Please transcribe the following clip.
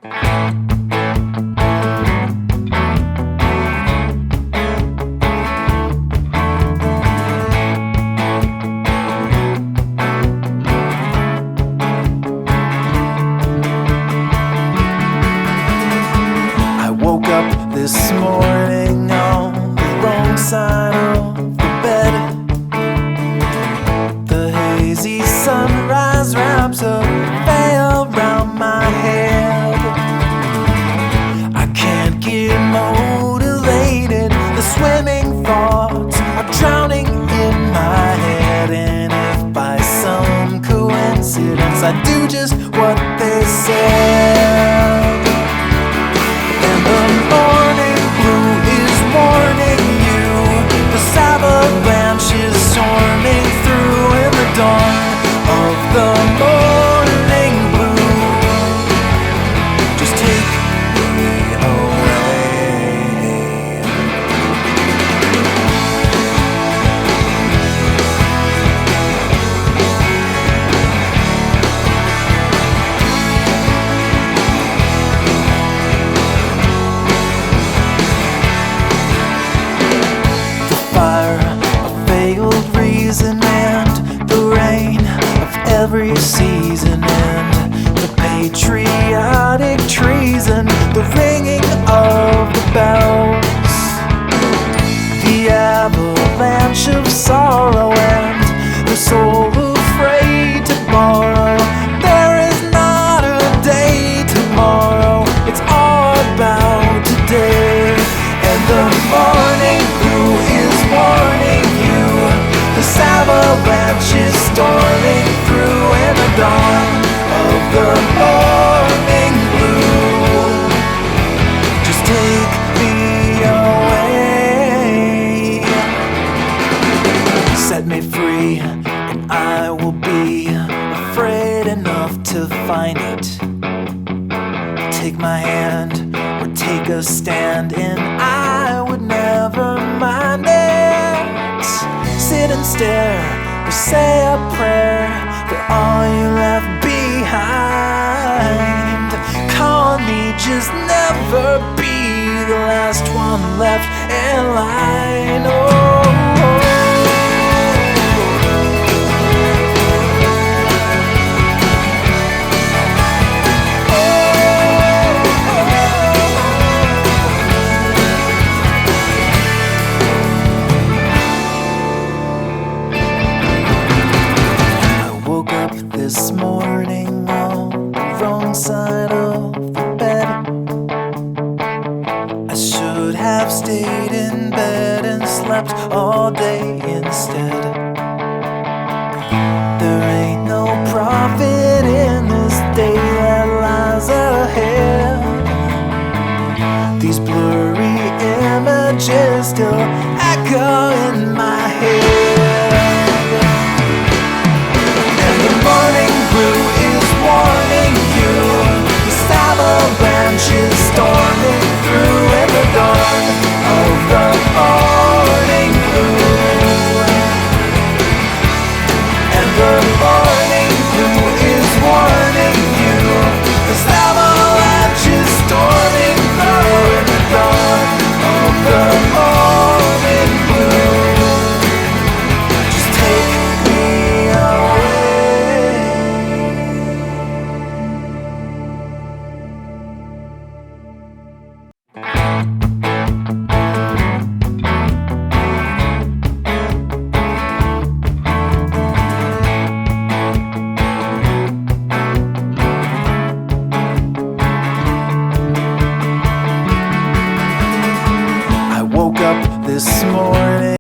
I woke up this morning on the wrong side of the bed. The hazy sunrise wraps a veil around my head. I can't get motivated. The swimming thoughts are drowning in my head. And if by some coincidence I do just what they said, and the morning blue is warning you, the avalanche is storming through in the dawn of the morning blue. Just take me away. The fire of veiled reason and the rain of every season, and the patriotic treason, the ringing of the bells, the avalanche of sorrow, and the soul afraid to borrow. There is not a day tomorrow, it's all about today. And the morning blue is warning you, the avalanche is storming through in the dawn of the morning blue. Just take me away. Set me free, and I will be afraid enough to find it. Take my hand or take a stand, and I would never mind it. Sit and stare or say a prayer for all you left behind. Call me, just never be the last one left in line. This morning on the wrong side of the bed. I should have stayed in bed and slept all day instead. There ain't no profit in this day that lies ahead. These blurry images still echo in my head. The morning blue is warning you, the avalanche is storming through in the dawn of the morning blue. And the morning blue is warning you, the avalanche is storming through in the dawn of the morning blue. Just take me away. I woke up this morning